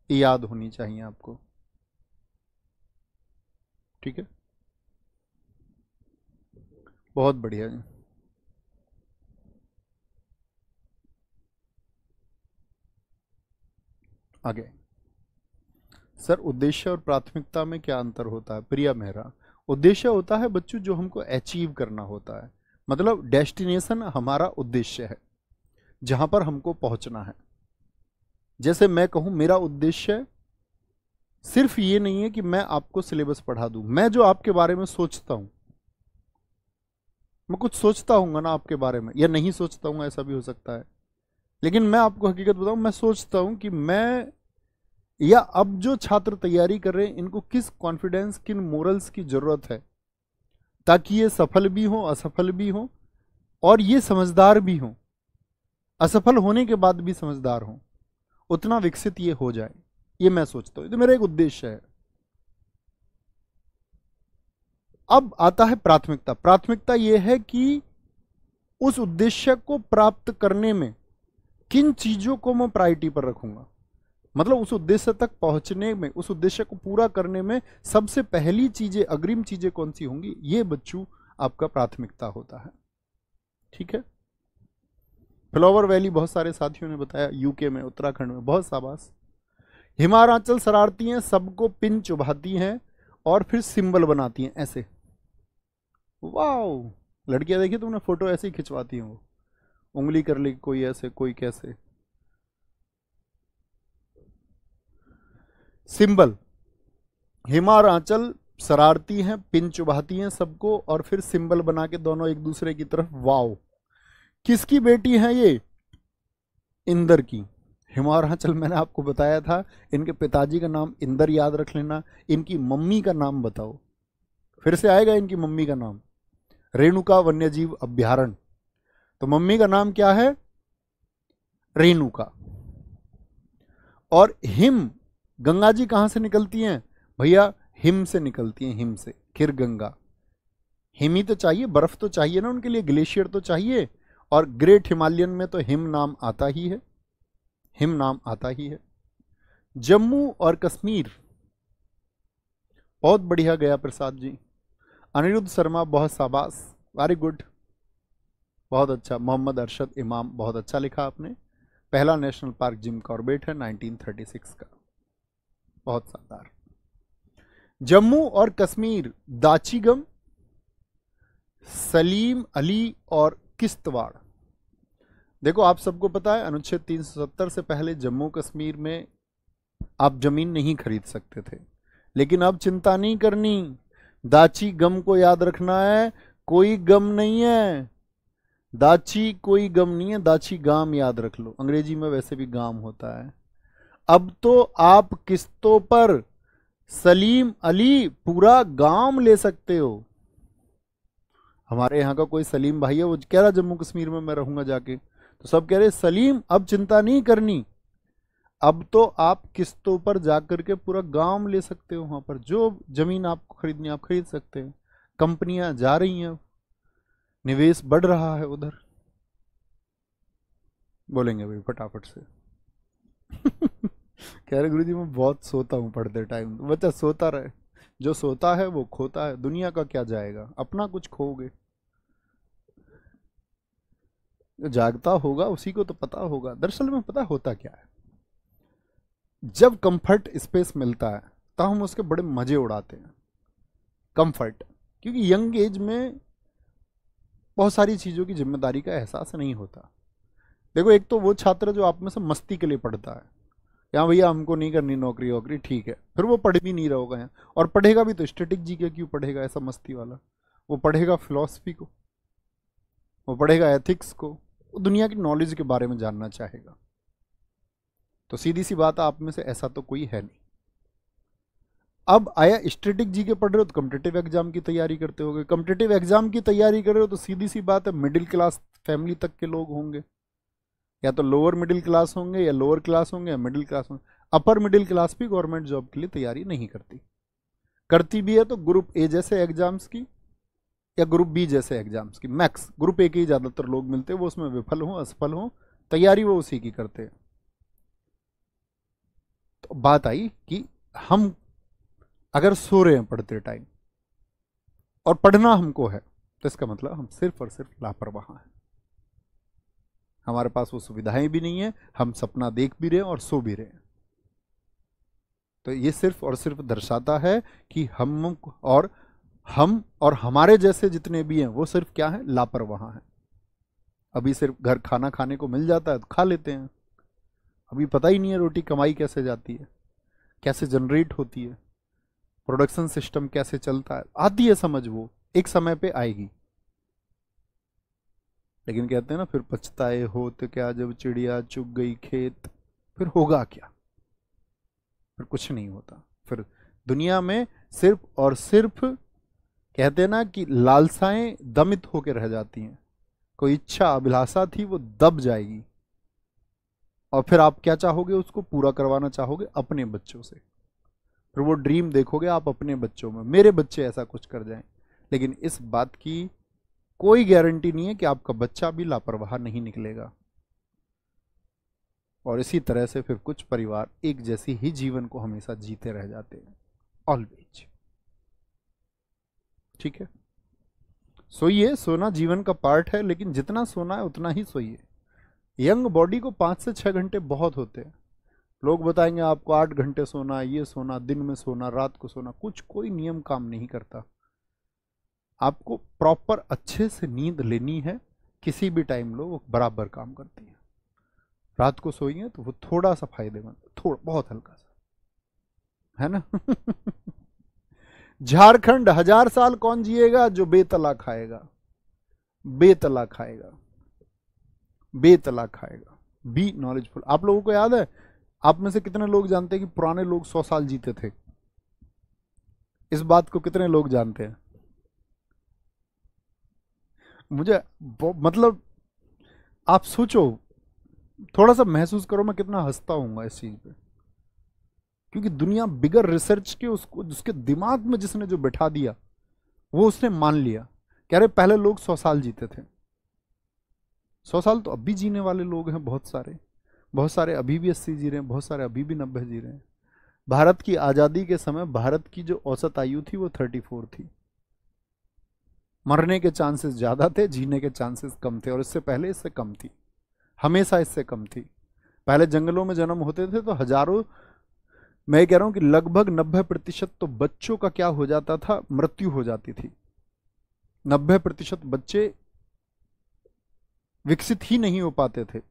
ये याद होनी चाहिए आपको, ठीक है? बहुत बढ़िया जी। आगे सर, उद्देश्य और प्राथमिकता में क्या अंतर होता है? प्रिया मेहरा, उद्देश्य होता है बच्चों जो हमको अचीव करना होता है, मतलब डेस्टिनेशन हमारा उद्देश्य है, जहां पर हमको पहुंचना है। जैसे मैं कहूं मेरा उद्देश्य सिर्फ ये नहीं है कि मैं आपको सिलेबस पढ़ा दूं, मैं जो आपके बारे में सोचता हूं, मैं कुछ सोचता हूँ ना आपके बारे में, या नहीं सोचता हूँ, ऐसा भी हो सकता है, लेकिन मैं आपको हकीकत बताऊं, मैं सोचता हूं कि मैं या अब जो छात्र तैयारी कर रहे हैं इनको किस कॉन्फिडेंस, किन मोरल्स की जरूरत है, ताकि ये सफल भी हो, असफल भी हो, और ये समझदार भी हो, असफल होने के बाद भी समझदार हो, उतना विकसित ये हो जाए। ये मैं सोचता हूं, तो मेरा एक उद्देश्य है। अब आता है प्राथमिकता। प्राथमिकता यह है कि उस उद्देश्य को प्राप्त करने में किन चीजों को मैं प्रायोरिटी पर रखूंगा, मतलब उस उद्देश्य तक पहुंचने में, उस उद्देश्य को पूरा करने में सबसे पहली चीजें, अग्रिम चीजें कौन सी होंगी, ये बच्चों आपका प्राथमिकता होता है, ठीक है? फ्लावर वैली बहुत सारे साथियों ने बताया, यूके में, उत्तराखंड में, बहुत शाबाश। हिमाचल शरारती हैं, सबको पिन चुभाती हैं और फिर सिंबल बनाती हैं ऐसे। वाओ, लड़कियां देखिए तुमने, फोटो ऐसे ही खिंचवाती हैं वो, उंगली कर ली, कोई ऐसे कोई कैसे। सिंबल, हिमाचल शरारती हैं, पिन चुभाती हैं सबको और फिर सिंबल बना के दोनों एक दूसरे की तरफ। वाओ, किसकी बेटी है ये? इंदर की। हिमाचल मैंने आपको बताया था, इनके पिताजी का नाम इंदर, याद रख लेना। इनकी मम्मी का नाम बताओ, फिर से आएगा इनकी मम्मी का नाम, रेणुका वन्यजीव अभ्यारण्य। तो मम्मी का नाम क्या है? रेणुका। और हिम, गंगा जी कहां से निकलती हैं भैया? हिम से निकलती हैं, हिम से, खिर गंगा। हिम ही तो चाहिए, बर्फ तो चाहिए ना उनके लिए, ग्लेशियर तो चाहिए, और ग्रेट हिमालयन में तो हिम नाम आता ही है, हिम नाम आता ही है। जम्मू और कश्मीर, बहुत बढ़िया गया प्रसाद जी। अनिरुद्ध शर्मा, बहुत शाबाश, वेरी गुड, बहुत अच्छा। मोहम्मद अरशद इमाम, बहुत अच्छा लिखा आपने। पहला नेशनल पार्क जिम कॉर्बेट है 1936 का, बहुत शानदार। जम्मू और कश्मीर, दाचीगम, सलीम अली और किश्तवाड़। देखो आप सबको पता है अनुच्छेद 370 से पहले जम्मू कश्मीर में आप जमीन नहीं खरीद सकते थे, लेकिन अब चिंता नहीं करनी, दाची गम को याद रखना है, कोई गम नहीं है, दाची कोई गम नहीं है, दाची गाम याद रख लो, अंग्रेजी में वैसे भी गाम होता है। अब तो आप किस्तों पर सलीम अली पूरा गांव ले सकते हो। हमारे यहाँ का कोई सलीम भाई है, वो कह रहा जम्मू कश्मीर में मैं रहूंगा जाके, तो सब कह रहे सलीम अब चिंता नहीं करनी, अब तो आप किस्तों पर जाकर के पूरा गांव ले सकते हो, वहां पर जो जमीन आपको खरीदनी आप खरीद सकते हैं। कंपनियां जा रही हैं, निवेश बढ़ रहा है उधर। बोलेंगे भाई फटाफट से। कह रहे गुरुजी मैं बहुत सोता हूँ पढ़ते टाइम। बच्चा सोता रहे, जो सोता है वो खोता है, दुनिया का क्या जाएगा, अपना कुछ खोगे, जो जागता होगा उसी को तो पता होगा। दरअसल में पता होता क्या है, जब कंफर्ट स्पेस मिलता है तब हम उसके बड़े मजे उड़ाते हैं। कंफर्ट, क्योंकि यंग एज में बहुत सारी चीजों की जिम्मेदारी का एहसास नहीं होता। देखो एक तो वो छात्र जो आप में से मस्ती के लिए पढ़ता है, या भैया हमको नहीं करनी नौकरी वोकरी, ठीक है, फिर वो पढ़ भी नहीं रहा होगा यहाँ, और पढ़ेगा भी तो स्टैटिक जी के क्यों पढ़ेगा ऐसा मस्ती वाला, वो पढ़ेगा फिलॉसफी को, वो पढ़ेगा एथिक्स को, वो दुनिया की नॉलेज के बारे में जानना चाहेगा। तो सीधी सी बात है, आप में से ऐसा तो कोई है नहीं। अब आया स्टैटिक जीके पढ़ रहे हो तो कॉम्पिटिटिव एग्जाम की तैयारी करते होगे, कॉम्पिटिटिव एग्जाम की तैयारी कर रहे हो तो सीधी सी बात है मिडिल क्लास फैमिली तक के लोग होंगे, या तो लोअर मिडिल क्लास होंगे या लोअर क्लास होंगे या मिडिल क्लास होंगे। अपर मिडिल क्लास भी गवर्नमेंट जॉब के लिए तैयारी नहीं करती, करती भी है तो ग्रुप ए जैसे एग्जाम्स की या ग्रुप बी जैसे एग्जाम्स की, मैक्स ग्रुप ए के ही ज़्यादातर लोग मिलते हैं, वो उसमें विफल हों असफल हों, तैयारी वो उसी की करते हैं। तो बात आई कि हम अगर सो रहे हैं पढ़ते टाइम और पढ़ना हमको है तो इसका मतलब हम सिर्फ और सिर्फ लापरवाह हैं, हमारे पास वो सुविधाएं भी नहीं है, हम सपना देख भी रहे हैं और सो भी रहे हैं। तो ये सिर्फ और सिर्फ दर्शाता है कि हम और हमारे जैसे जितने भी हैं वो सिर्फ क्या है, लापरवाह हैं। अभी सिर्फ घर खाना खाने को मिल जाता है तो खा लेते हैं, अभी पता ही नहीं है रोटी कमाई कैसे जाती है, कैसे जनरेट होती है, प्रोडक्शन सिस्टम कैसे चलता है, आती है समझ, वो एक समय पे आएगी। लेकिन कहते हैं ना फिर पछताए हो तो क्या जब चिड़िया चुग गई खेत, फिर होगा क्या, फिर कुछ नहीं होता। फिर दुनिया में सिर्फ और सिर्फ कहते हैं ना कि लालसाएं दमित होकर रह जाती हैं, कोई इच्छा अभिलाषा थी वो दब जाएगी, और फिर आप क्या चाहोगे, उसको पूरा करवाना चाहोगे अपने बच्चों से, फिर वो ड्रीम देखोगे आप अपने बच्चों में, मेरे बच्चे ऐसा कुछ कर जाएं। लेकिन इस बात की कोई गारंटी नहीं है कि आपका बच्चा भी लापरवाह नहीं निकलेगा। और इसी तरह से फिर कुछ परिवार एक जैसी ही जीवन को हमेशा जीते रह जाते हैं, ऑलवेज। ठीक है, सोइए, सोना जीवन का पार्ट है, लेकिन जितना सोना है उतना ही सोइए। यंग बॉडी को 5 से 6 घंटे बहुत होते हैं। लोग बताएंगे आपको 8 घंटे सोना, ये सोना, दिन में सोना, रात को सोना, कुछ कोई नियम काम नहीं करता। आपको प्रॉपर अच्छे से नींद लेनी है, किसी भी टाइम लो, वो बराबर काम करती है। रात को सोइए तो वो थोड़ा सा फायदेमंद, थोड़ा बहुत हल्का सा, है ना। झारखंड 1000 साल कौन जिएगा, जो बेतला खाएगा, बेतला खाएगा, बेतला खाएगा। Be knowledgeful. आप लोगों को याद है, आप में से कितने लोग जानते हैं कि पुराने लोग 100 साल जीते थे? इस बात को कितने लोग जानते हैं? मुझे मतलब आप सोचो, थोड़ा सा महसूस करो मैं कितना हंसता हूंगा इस चीज पे, क्योंकि दुनिया बिगर रिसर्च के उसको, जिसके दिमाग में जिसने जो बैठा दिया वो उसने मान लिया। कह रहे पहले लोग 100 साल जीते थे। 100 साल तो अभी जीने वाले लोग हैं बहुत सारे, बहुत सारे अभी भी 80 जी रहे हैं, बहुत सारे अभी भी 90 जी रहे हैं। भारत की आज़ादी के समय भारत की जो औसत आयु थी वो 34 थी। मरने के चांसेस ज़्यादा थे, जीने के चांसेस कम थे, और इससे पहले इससे कम थी, हमेशा इससे कम थी। पहले जंगलों में जन्म होते थे तो हजारों, मैं कह रहा हूं कि लगभग 90% तो बच्चों का क्या हो जाता था, मृत्यु हो जाती थी। 90% बच्चे विकसित ही नहीं हो पाते थे,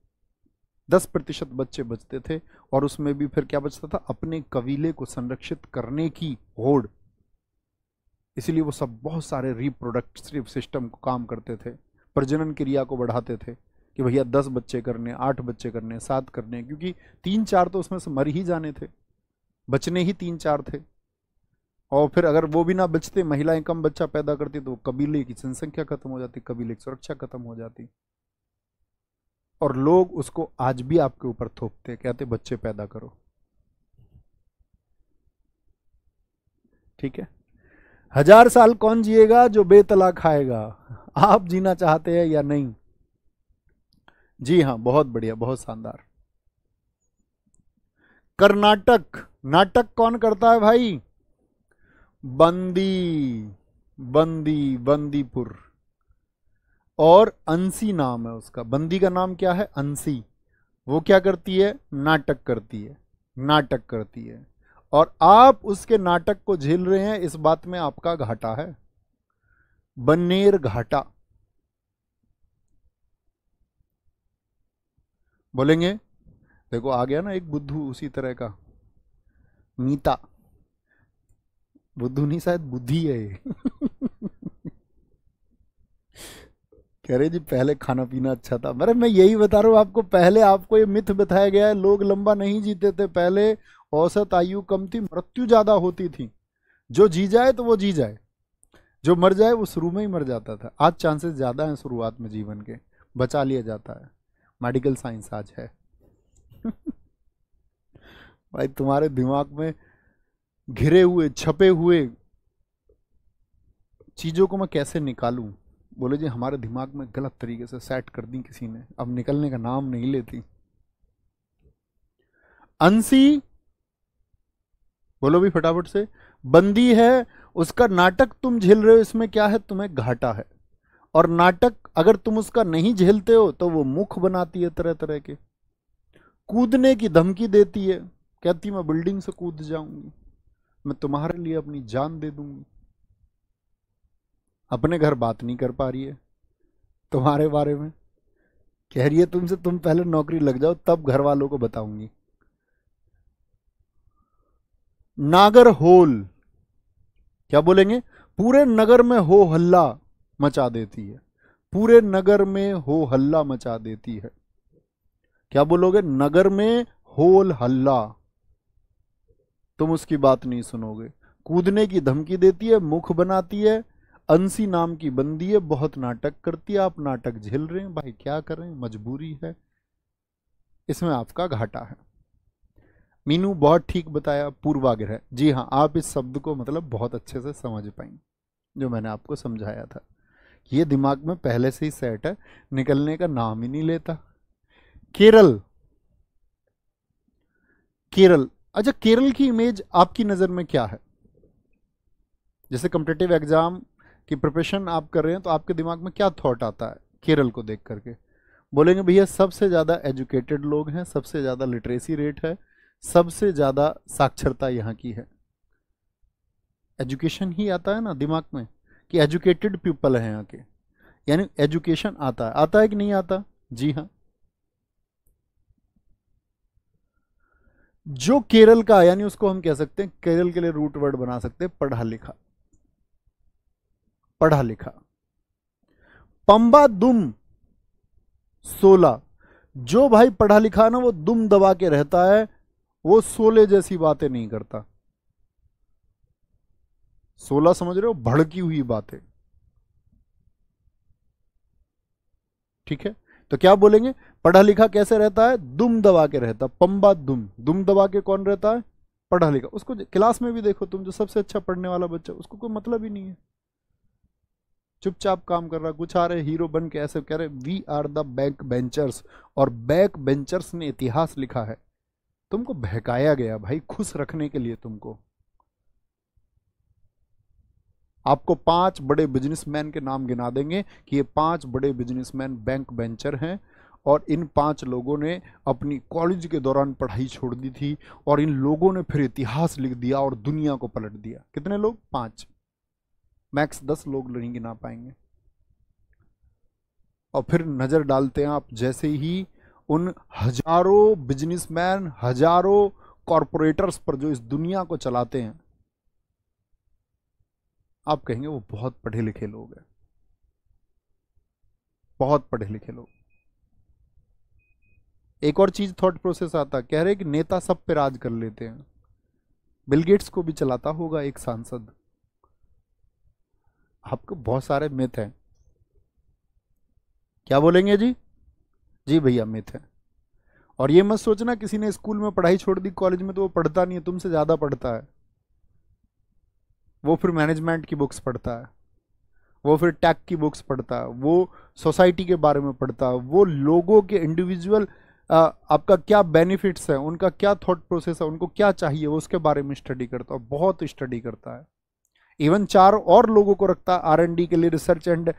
10% बच्चे बचते थे, और उसमें भी फिर क्या बचता था, अपने कबीले को संरक्षित करने की होड़। इसीलिए वो सब बहुत सारे रिप्रोडक्टिव सिस्टम को काम करते थे, प्रजनन क्रिया को बढ़ाते थे कि भैया 10 बच्चे करने, 8 बच्चे करने, 7 करने, क्योंकि 3-4 तो उसमें से मर ही जाने थे, बचने ही 3-4 थे। और फिर अगर वो भी ना बचते, महिलाएं कम बच्चा पैदा करती, तो कबीले की जनसंख्या खत्म हो जाती, कबीले की सुरक्षा खत्म हो जाती। और लोग उसको आज भी आपके ऊपर थोपते, कहते बच्चे पैदा करो। ठीक है, 1000 साल कौन जिएगा, जो बेतला खाएगा। आप जीना चाहते हैं या नहीं? जी हाँ, बहुत बढ़िया, बहुत शानदार। कर्नाटक, नाटक कौन करता है भाई? बंदी, बंदी, बंदीपुर। और अंसी नाम है उसका, बंदी का नाम क्या है, अंसी। वो क्या करती है, नाटक करती है, नाटक करती है। और आप उसके नाटक को झेल रहे हैं, इस बात में आपका घाटा है, बन्नेर घाटा। बोलेंगे देखो आ गया ना एक बुद्धू उसी तरह का, मीता। बुद्धू नहीं, शायद बुद्धि है ये। कह रहे जी पहले खाना पीना अच्छा था। अरे मैं यही बता रहा हूँ आपको, पहले आपको ये मिथ बताया गया है, लोग लंबा नहीं जीते थे पहले, औसत आयु कम थी, मृत्यु ज्यादा होती थी। जो जी जाए तो वो जी जाए, जो मर जाए वो शुरू में ही मर जाता था। आज चांसेस ज़्यादा हैं शुरुआत में जीवन के, बचा लिया जाता है, मेडिकल साइंस आज है। भाई तुम्हारे दिमाग में घिरे हुए छपे हुए चीज़ों को मैं कैसे निकालूं? बोले जी हमारे दिमाग में गलत तरीके से सेट कर दी किसी ने, अब निकलने का नाम नहीं लेती। अंशी, बोलो भी फटाफट से। बंदी है, उसका नाटक तुम झेल रहे हो, इसमें क्या है, तुम्हें घाटा है। और नाटक अगर तुम उसका नहीं झेलते हो तो वो मुख बनाती है तरह तरह के। कूदने की धमकी देती है, कहती मैं बिल्डिंग से कूद जाऊंगी, मैं तुम्हारे लिए अपनी जान दे दूंगी। अपने घर बात नहीं कर पा रही है तुम्हारे बारे में, कह रही है तुमसे तुम पहले नौकरी लग जाओ तब घर वालों को बताऊंगी। नागर होल, क्या बोलेंगे, पूरे नगर में हो हल्ला मचा देती है, पूरे नगर में हो हल्ला मचा देती है। क्या बोलोगे, नगर में होल हल्ला, तुम उसकी बात नहीं सुनोगे। कूदने की धमकी देती है, मुख बनाती है। अंशी नाम की बंदी है, बहुत नाटक करती है, आप नाटक झेल रहे हैं भाई, क्या करें, मजबूरी है, इसमें आपका घाटा है। मीनू बहुत ठीक बताया, पूर्वाग्रह, जी हाँ, आप इस शब्द को मतलब बहुत अच्छे से समझ पाई जो मैंने आपको समझाया था। ये दिमाग में पहले से ही सेट है, निकलने का नाम ही नहीं लेता। केरल, केरल, अच्छा केरल की इमेज आपकी नज़र में क्या है? जैसे कम्पिटेटिव एग्जाम की प्रिपरेशन आप कर रहे हैं तो आपके दिमाग में क्या थॉट आता है केरल को देख करके? बोलेंगे भैया सबसे ज़्यादा एजुकेटेड लोग हैं, सबसे ज़्यादा लिटरेसी रेट है, सबसे ज़्यादा साक्षरता यहाँ की है। एजुकेशन ही आता है ना दिमाग में कि एजुकेटेड पीपल है यहाँ के, यानी एजुकेशन आता है कि नहीं आता? जी हाँ। जो केरल का, यानी उसको हम कह सकते हैं, केरल के लिए रूट वर्ड बना सकते हैं पढ़ा लिखा, पढ़ा लिखा। पंबा दुम 16, जो भाई पढ़ा लिखा है ना वो दुम दबा के रहता है, वो 16 जैसी बातें नहीं करता। 16 समझ रहे हो, भड़की हुई बातें, ठीक है। तो क्या बोलेंगे, पढ़ा लिखा कैसे रहता है, दुम दबा के रहता, पंबा दुम, दुम दबा के कौन रहता है, पढ़ा लिखा। उसको क्लास में भी देखो तुम, जो सबसे अच्छा पढ़ने वाला बच्चा, उसको कोई मतलब ही नहीं है, चुपचाप काम कर रहा। कुछ आ रहे हीरो बन के ऐसे कह रहे we are the backbenchers, और बैक बेंचर्स ने इतिहास लिखा है। तुमको बहकाया गया भाई खुश रखने के लिए तुमको। आपको 5 बड़े बिजनेसमैन के नाम गिना देंगे कि ये 5 बड़े बिजनेसमैन बैंक बेंचर हैं, और इन 5 लोगों ने अपनी कॉलेज के दौरान पढ़ाई छोड़ दी थी, और इन लोगों ने फिर इतिहास लिख दिया और दुनिया को पलट दिया। कितने लोग, 5, मैक्स 10 लोग नहीं गिना पाएंगे। और फिर नजर डालते हैं आप जैसे ही उन हजारों बिजनेसमैन, हजारों कॉरपोरेटर्स पर जो इस दुनिया को चलाते हैं, आप कहेंगे वो बहुत पढ़े लिखे लोग हैं, बहुत पढ़े लिखे लोग। एक और चीज थॉट प्रोसेस आता, कह रहे कि नेता सब पे राज कर लेते हैं, बिल गेट्स को भी चलाता होगा एक सांसद। आपको बहुत सारे मिथ हैं, क्या बोलेंगे जी? जी भैया मिथ है। और ये मत सोचना किसी ने स्कूल में पढ़ाई छोड़ दी, कॉलेज में तो वो पढ़ता नहीं है, तुमसे ज्यादा पढ़ता है। वो फिर मैनेजमेंट की बुक्स पढ़ता है, वो फिर टैक की बुक्स पढ़ता है, वो सोसाइटी के बारे में पढ़ता है, वो लोगों के इंडिविजुअल आपका क्या बेनिफिट्स है, उनका क्या थॉट प्रोसेस है, उनको क्या चाहिए, वो उसके बारे में स्टडी करता है, बहुत स्टडी करता है। इवन 4 और लोगों को रखता है R&D के लिए, रिसर्च एंड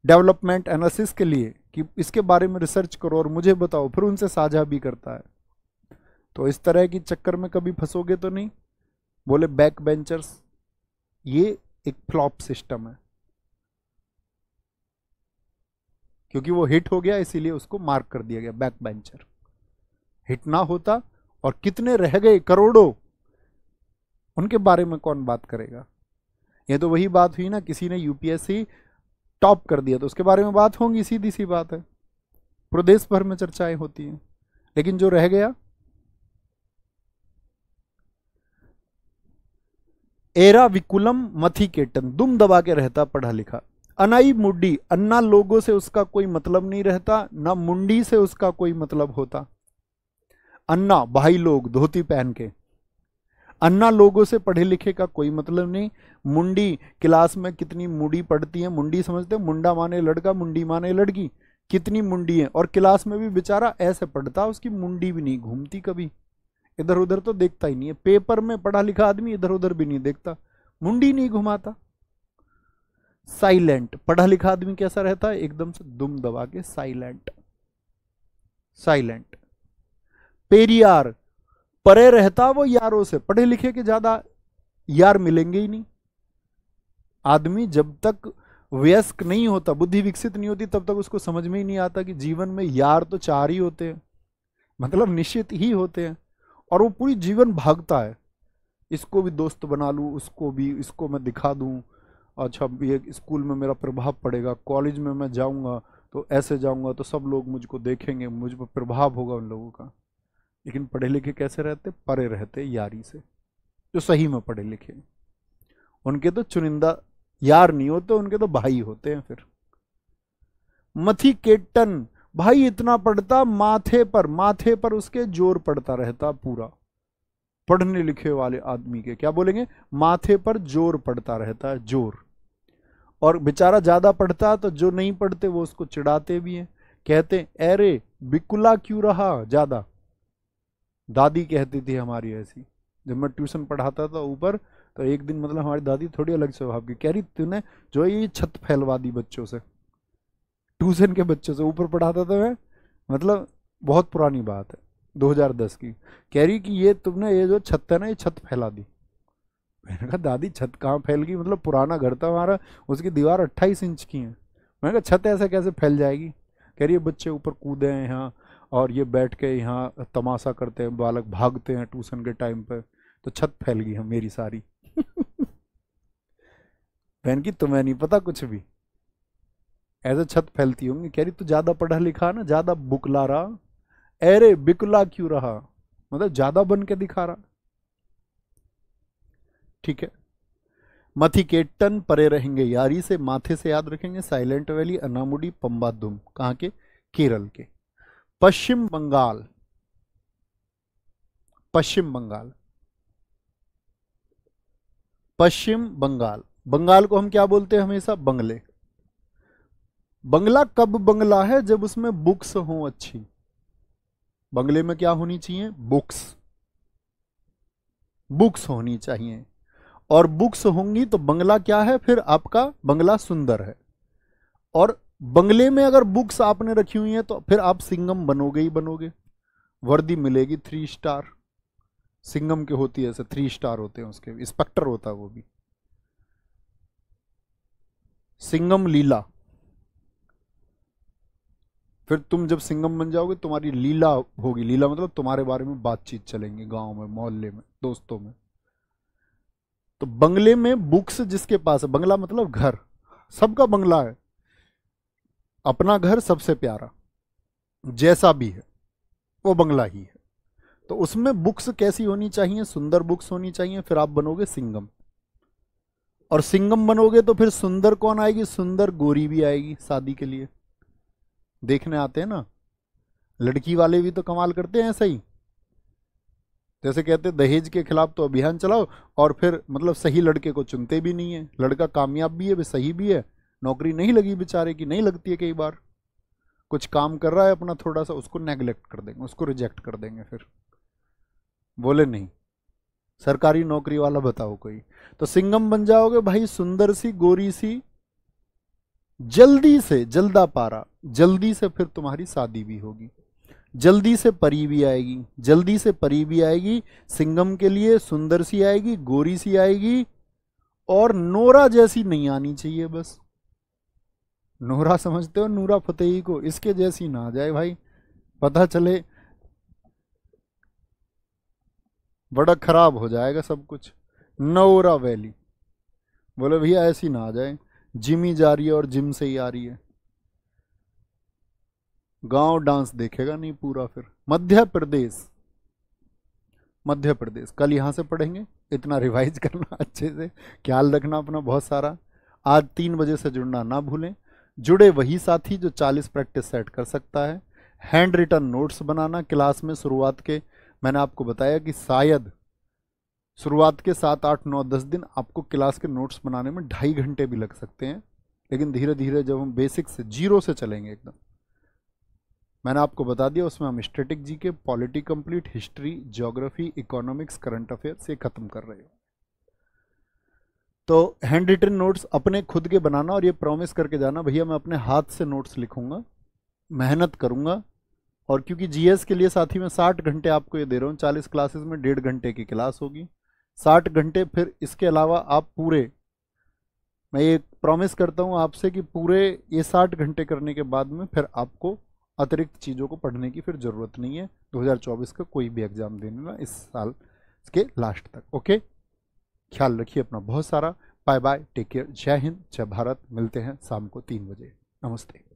डेवलपमेंट एनालिसिस के लिए, कि इसके बारे में रिसर्च करो और मुझे बताओ, फिर उनसे साझा भी करता है। तो इस तरह की चक्कर में कभी फंसोगे तो नहीं। बोले बैक बेंचर्स, ये एक फ्लॉप सिस्टम है, क्योंकि वो हिट हो गया इसीलिए उसको मार्क कर दिया गया बैक बेंचर। हिट ना होता और कितने रह गए करोड़ों, उनके बारे में कौन बात करेगा? ये तो वही बात हुई ना, किसी ने यूपीएससी टॉप कर दिया तो उसके बारे में बात होंगी, सीधी सी बात है, पूरे देश भर में चर्चाएं होती हैं। लेकिन जो रह गया, एरा विकुलम मथी केटन, दुम दबा के रहता पढ़ा लिखा। अनाई मुड्डी, अन्ना लोगों से उसका कोई मतलब नहीं रहता, ना मुंडी से उसका कोई मतलब होता। अन्ना भाई लोग धोती पहन के, अन्ना लोगों से पढ़े लिखे का कोई मतलब नहीं। मुंडी, क्लास में कितनी मुंडी पढ़ती है, मुंडी समझते हैं, मुंडा माने लड़का, मुंडी माने लड़की, कितनी मुंडी है। और क्लास में भी बेचारा ऐसे पढ़ता, उसकी मुंडी भी नहीं घूमती कभी, इधर उधर तो देखता ही नहीं है। पेपर में पढ़ा लिखा आदमी इधर उधर भी नहीं देखता, मुंडी नहीं घुमाता। साइलेंट, पढ़ा लिखा आदमी कैसा रहता है, एकदम से दुम दबा के साइलेंट, साइलेंट। पेरियार, परे रहता वो यारों से, पढ़े लिखे के ज्यादा यार मिलेंगे ही नहीं। आदमी जब तक वयस्क नहीं होता, बुद्धि विकसित नहीं होती, तब तक उसको समझ में ही नहीं आता कि जीवन में यार तो चार ही होते हैं, मतलब निश्चित ही होते हैं। और वो पूरी जीवन भागता है, इसको भी दोस्त बना लूं, उसको भी, इसको मैं दिखा दूं, अच्छा ये स्कूल में मेरा प्रभाव पड़ेगा, कॉलेज में मैं जाऊंगा तो ऐसे जाऊंगा तो सब लोग मुझको देखेंगे, मुझ पर प्रभाव होगा उन लोगों का। लेकिन पढ़े लिखे कैसे रहते, परे रहते यारी से। जो सही में पढ़े लिखे, उनके तो चुनिंदा यार नहीं होते, उनके तो भाई होते हैं। फिर मथी केटन, भाई इतना पढ़ता, माथे पर, माथे पर उसके जोर पड़ता रहता पूरा। पढ़ने लिखे वाले आदमी के क्या बोलेंगे, माथे पर जोर पड़ता रहता है, जोर। और बेचारा ज्यादा पढ़ता है तो जो नहीं पढ़ते वो उसको चिढ़ाते भी हैं, कहते हैं अरे बिकुला क्यों रहा ज्यादा। दादी कहती थी हमारी ऐसी, जब मैं ट्यूशन पढ़ाता था ऊपर, तो एक दिन मतलब हमारी दादी थोड़ी अलग स्वभाव की, कह रही तूने जो ये छत फैलवा दी बच्चों से, ट्यूशन के बच्चों से। ऊपर पढ़ाता था मैं, मतलब बहुत पुरानी बात है 2010 की। कह रही कि ये तुमने ये जो छत है ना, ये छत फैला दी। मैंने कहा दादी छत कहाँ फैल गई, मतलब पुराना घर था हमारा, उसकी दीवार 28 इंच की है। मैंने कहा छत ऐसे कैसे फैल जाएगी। कह रही है बच्चे ऊपर कूदे हैं यहाँ, और ये बैठ के यहाँ तमाशा करते हैं, बालक भागते हैं ट्यूशन के टाइम पे, तो छत फैल गई है मेरी सारी। बहन की तुम्हें नहीं पता कुछ भी, ऐसे छत फैलती होंगी। कह रही तू ज्यादा पढ़ा लिखा ना, ज्यादा बुकला रहा, अरे बिकला क्यों रहा, मतलब ज्यादा बन के दिखा रहा। ठीक है। मथी केटन, परे रहेंगे यारी से, माथे से याद रखेंगे साइलेंट वैली, अनामुडी पंबादुम, कहाँ के, केरल के। पश्चिम बंगाल, पश्चिम बंगाल, पश्चिम बंगाल, बंगाल को हम क्या बोलते हैं हमेशा, बंगले। बंगला कब बंगला है, जब उसमें बुक्स हो अच्छी। बंगले में क्या होनी चाहिए, बुक्स, बुक्स होनी चाहिए। और बुक्स होंगी तो बंगला क्या है, फिर आपका बंगला सुंदर है। और बंगले में अगर बुक्स आपने रखी हुई हैं तो फिर आप सिंघम बनोगे ही बनोगे, वर्दी मिलेगी 3 स्टार। सिंघम के होती है ऐसे 3 स्टार होते हैं, उसके इंस्पेक्टर होता है वो भी, सिंघम लीला। फिर तुम जब सिंघम बन जाओगे तुम्हारी लीला होगी, लीला मतलब तुम्हारे बारे में बातचीत चलेंगी गांव में, मोहल्ले में, दोस्तों में। तो बंगले में बुक्स जिसके पास है, बंगला मतलब घर, सबका बंगला है, अपना घर सबसे प्यारा, जैसा भी है वो बंगला ही है। तो उसमें बुक्स कैसी होनी चाहिए, सुंदर बुक्स होनी चाहिए, फिर आप बनोगे सिंघम। और सिंघम बनोगे तो फिर सुंदर कौन आएगी, सुंदर गोरी भी आएगी शादी के लिए, देखने आते हैं ना। लड़की वाले भी तो कमाल करते हैं ऐसा ही, जैसे कहते हैं दहेज के खिलाफ तो अभियान चलाओ, और फिर मतलब सही लड़के को चुनते भी नहीं है। लड़का कामयाब भी है, सही भी है, नौकरी नहीं लगी बेचारे की, नहीं लगती है कई बार, कुछ काम कर रहा है अपना थोड़ा सा, उसको नेग्लेक्ट कर देंगे, उसको रिजेक्ट कर देंगे। फिर बोले नहीं, सरकारी नौकरी वाला बताओ कोई। तो सिंघम बन जाओगे भाई, सुंदर सी गोरी सी, जल्दी से जल्दा पारा, जल्दी से फिर तुम्हारी शादी भी होगी, जल्दी से परी भी आएगी, जल्दी से परी भी आएगी सिंघम के लिए, सुंदर सी आएगी, गोरी सी आएगी, और नोरा जैसी नहीं आनी चाहिए बस। नोरा समझते हो, नूरा फतेही को, इसके जैसी ना आ जाए भाई, पता चले बड़ा खराब हो जाएगा सब कुछ। नोरा वैली, बोले भैया ऐसी ना आ जाए, जिम ही जा रही है और जिम से ही आ रही है, गांव डांस देखेगा नहीं पूरा। फिर मध्य प्रदेश, मध्य प्रदेश। कल यहाँ से पढ़ेंगे, इतना रिवाइज करना अच्छे से, ख्याल रखना अपना बहुत सारा। आज 3 बजे से जुड़ना ना भूलें। जुड़े वही साथी जो 40 प्रैक्टिस सेट कर सकता है। हैंड रिटन नोट्स बनाना क्लास में शुरुआत के, मैंने आपको बताया कि शायद शुरुआत के 7, 8, 9, 10 दिन आपको क्लास के नोट्स बनाने में 2.5 घंटे भी लग सकते हैं, लेकिन धीरे धीरे जब हम बेसिक से जीरो से चलेंगे एकदम, मैंने आपको बता दिया उसमें हम static GK, polity complete, history, geography, economics, current affairs ये खत्म कर रहे हो। तो हैंड रिटन नोट्स अपने खुद के बनाना और ये प्रॉमिस करके जाना, भैया मैं अपने हाथ से नोट्स लिखूंगा, मेहनत करूंगा। और क्योंकि जीएस के लिए साथी मैं 60 घंटे आपको ये दे रहा हूँ, 40 क्लासेस में 1.5 घंटे की क्लास होगी, 60 घंटे। फिर इसके अलावा आप पूरे, मैं ये प्रॉमिस करता हूँ आपसे कि पूरे ये 60 घंटे करने के बाद में फिर आपको अतिरिक्त चीज़ों को पढ़ने की फिर ज़रूरत नहीं है 2024 का कोई भी एग्ज़ाम देने ना, इस साल के लास्ट तक। ओके, ख्याल रखिए अपना बहुत सारा। बाय बाय, टेक केयर, जय हिंद, जय भारत। मिलते हैं शाम को 3 बजे। नमस्ते।